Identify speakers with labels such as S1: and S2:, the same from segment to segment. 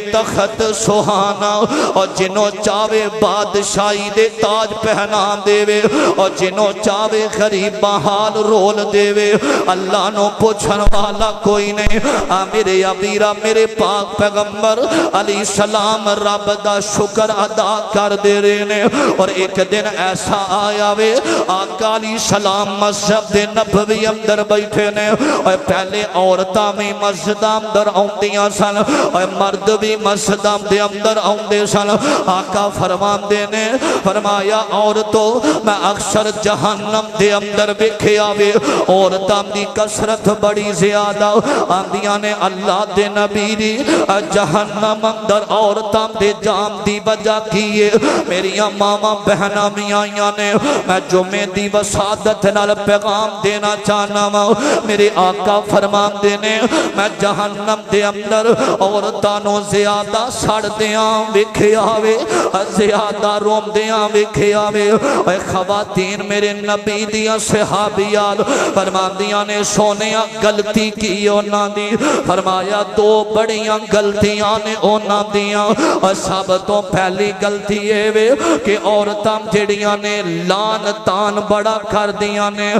S1: تخت سہانا اور جنوں چاوے بادشاہی دے تاج پہنا دے اور جنوں چاوے غریباں حال رول دے اللہ نو پوچھن والا کوئی نہیں میرے ابیرا میرے پاک پیغمبر علیہ السلام رب دا شکر ادا کر دے رہے نے اور ایک دن ایسا آیا وے آقا علیہ السلام مسجد نبوی اندر بیٹھے نے اور پہلے عورتاں بھی مسجد اندر آندیاں سن اور مرد بھی مسجد اندر آندے سن آقا فرمان دے نے فرمایا عورتوں میں اکثر جہنم دے اندر بکھیا وے عورتاں دی کثرت بڑی زیادہ آندیاں نے اللہ دے نبی دی جہنم اندر عورتاں دے جام دی وجہ کیے میری ماما بہناں میاں نے میں جمعے دی وسادت نال پیغام دینا چاہنا ہوں میرے آقا فرمان دینے میں جہنم دے اندر عورتانوں زیادہ سڑ دیاں وکھیاوے زیادہ روم دیاں وکھیاوے اے خواتین میرے نبی دیاں صحابیات فرمان دیاں نے سونیاں غلطی کی اونا دی فرمایا دو بڑیاں غلطیاں نے اونا دیاں اور سب تو پہلی غلطی ہے وے کہ عورتاں جڑیاں نے لان تان بڑا کر دیاں نے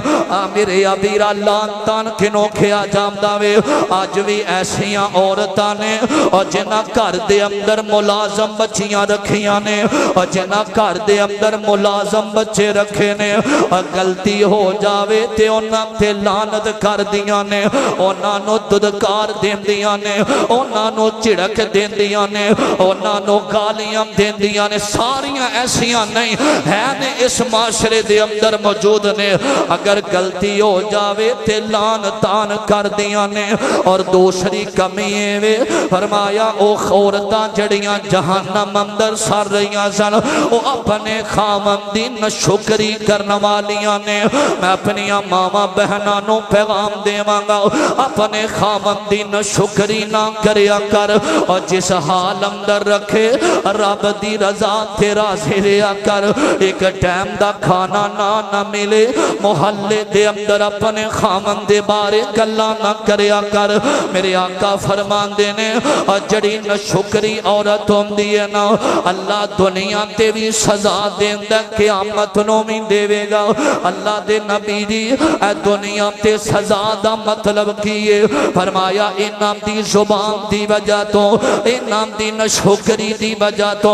S1: میرے ابیرا لان تان کنوں کھیا جامدہ وے آج بھی ایسیاں عورتاں نے اور جنہ کر دے اندر ملازم بچیاں رکھیاں نے اور جنہ کر دے اندر ملازم بچے رکھے نے اور غلطی ہو جاوے تے انہاں تے لانت کر دیاں نے انہاں نو ددکار دین دیاں نے انہاں نو چڑک دین دیاں نے انہاں نو گالیاں دین دیاں نے ساریاں ایسیاں نہیں ہے نے اس معاشرے دے اندر موجود نے اگر غلطی ہو جاوے تے لان تان کر دیاں نے اور دوسری کمی ہے فرمایا او عورتاں جڑیاں جہنم اندر سر رہیاں سن او اپنے خامندی نشکری کرنے والیاں نے میں اپنی ماما بہنانوں پیغام دیواں گا اپنے خامندی نشکری نہ کریا کر اور جس حال اندر رکھے رب دی رضا تے راضی رہیا کر ایک ٹائم دا کھانا نہ ملے محلے دے اندر اپنے خامن دے بارے گلا نہ کریا کر میرے آقا فرمان دینے اور جڑی نہ شکری عورت ہوں دیئے نا اللہ دنیا تے بھی سزا دین دے قیامت نو میں دے گا اللہ دے نبی دی اے دنیا تے سزا دا مطلب کیے فرمایا انام دی زبان دی وجہ تو انام دی نہ شکری دی وجہ تو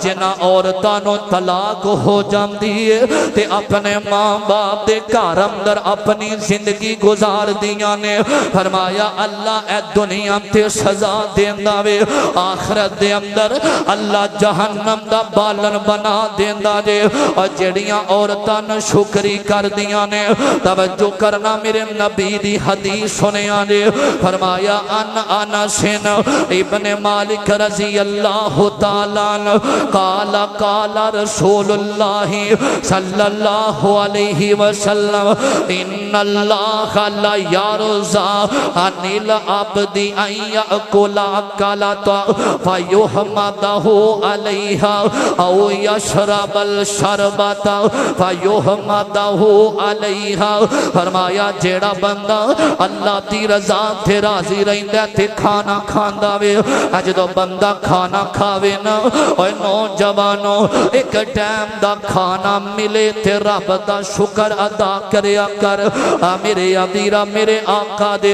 S1: جنہ عورتانوں طلاق ہو جام دیئے تے اپنے ماں باپ دے گھر اندر اپنی زندگی گزار دیاں نے فرمایا اللہ اے دنیا تے سزا دیندہ وے آخرت دے اندر اللہ جہنم دا بالن بنا دیندہ دے اور جڑیاں عورتان شکری کر دیاں نے توجہ کرنا میرے نبی دی حدیث سنیاں نے فرمایا انسن ابن مالک رضی اللہ تعالیٰ قال رسول اللہ صلی اللہ علیہ وسلم ان اللہ لا یرضا عن العبد ان یأکل اکلۃ فیحمدہ علیہا او یشرب الشربۃ فیحمدہ علیہا فرمایا جیڑا بندہ اللہ دی رضا تے راضی رہندا تے کھانا کھاندا وے جدوں بندہ کھانا کھاوے نا اوے نوجوانوں ایک ٹائم دا کھانا ملے تے رب دا شکر ادا کریا کر میرے ابیرا میرے آقا دے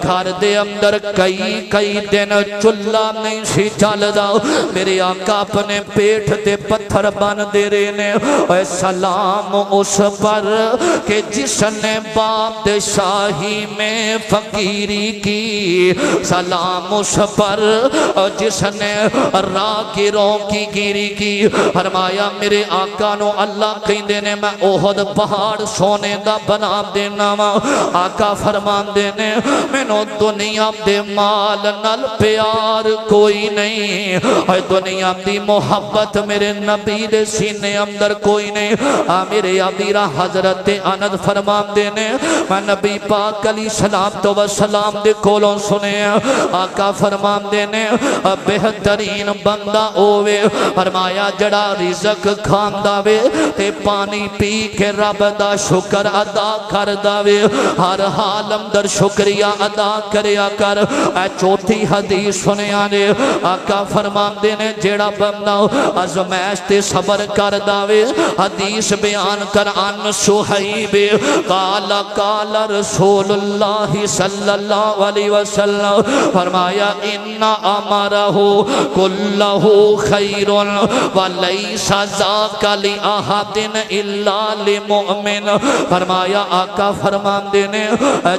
S1: گھر دے اندر کئی دن چولہا نہیں سی چلدا میرے آقا اپنے پیٹ تے پتھر بن دے رہے نے سلام اس پر کہ جس نے بادشاہی میں فقیری کی سلام اس پر جس نے راگروں کی گیری کی فرمایا میرے آقا نو اللہ کہندے نے میں احد پہاڑ سونے دا بنا دینا آقا فرمان دینے مینو دنیا دے مال نال پیار کوئی نہیں دنیا دی محبت میرے نبی دے سینے اندر کوئی نہیں میرے ابیرا حضرت انس فرمان دینے میں نبی پاک علیہ السلام تو وسلام دے کولوں سنے آقا فرمان دینے بہترین بندہ ہوئے فرمایا جڑا رزق کھاندا وے تے پانی پی کے رب دا شکر ادا کر داوے ہر حال اندر شکریہ ادا کریا کر چوتھی حدیث سنیا نے آقا فرماندے نے جیڑا بندہ ازمائش تے صبر کر داوے حدیث بیان کر ان صہیب قال قال رسول اللہ صلی اللہ علیہ وسلم فرمایا ان امرہ کلہ خیر ولیس ذاک لأحد الا لمؤمن فرمایا آقا فرماندے نے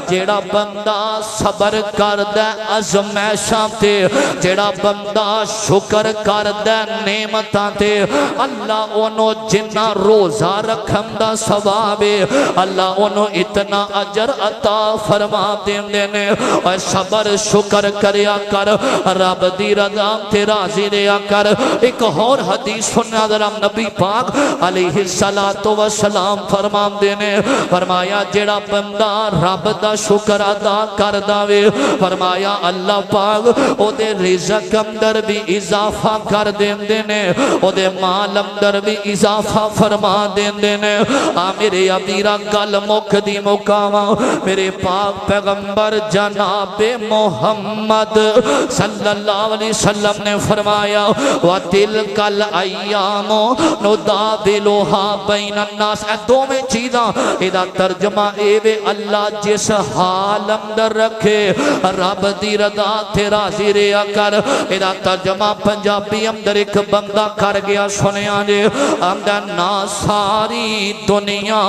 S1: جیڑا بندہ صبر کردہ ازمائشاں تے جیڑا بندہ شکر کردہ نعمتاں تے اللہ انہوں جنہ روزہ رکھن دا ثواب اللہ انہوں اتنا اجر عطا فرما دینے اور صبر شکر کریا کر رب دی رضا تے راضی ریا کر ایک اور حدیث سننا ذرا نبی پاک علیہ السلام فرما دینے فرمایا جیڑا بندہ رب دا شکر ادا کر داوے فرمایا اللہ پاک او دے رزق اندر بھی اضافہ کر دینے او دے مال اندر بھی اضافہ فرما دینے میرے ابیرہ گل مک دی مقامہ میرے پاک پیغمبر جناب محمد صلی اللہ علیہ وسلم نے فرمایا وَتِلْكَ الْأَيَّامُ نُدَاوِلُهَا بَيْنَ النَّاسِ اے دو میں چیزاں ادا ترجمہ اے وے اللہ جس حال اندر رکھے رب دی رضا تے راضی ریا کر ادا ترجمہ پنجابی اندر ایک بندہ کر گیا سنیا جے اندر نا ساری دنیا